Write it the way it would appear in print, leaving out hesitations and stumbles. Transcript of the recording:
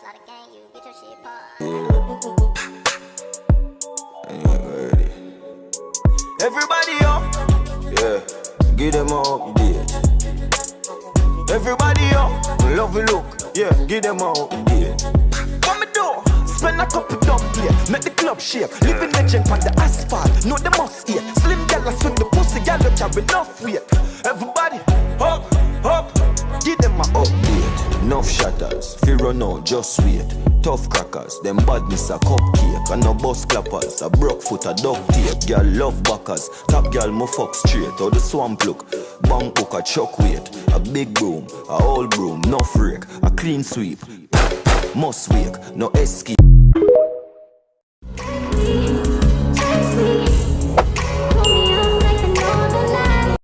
Ready. Everybody up, yeah, give them an update. Everybody up, love you look, yeah, give them an update. What me do? Spend a couple dumb play, make the club shake. Living legend on the asphalt, know the must eat. Slim gal swing the pussy, gal don't carry enough weight. Everybody up, up, give them an update. Enough shatters, fear run out, just wait. Tough crackers, them badness a cupcake. And no bus clappers, a broke foot a duct tape. Girl love backers, top girl mo fuck straight. Or the swamp look, bang hook a chuck weight. A big broom, a old broom, no freak. A clean sweep, must wake, no escape.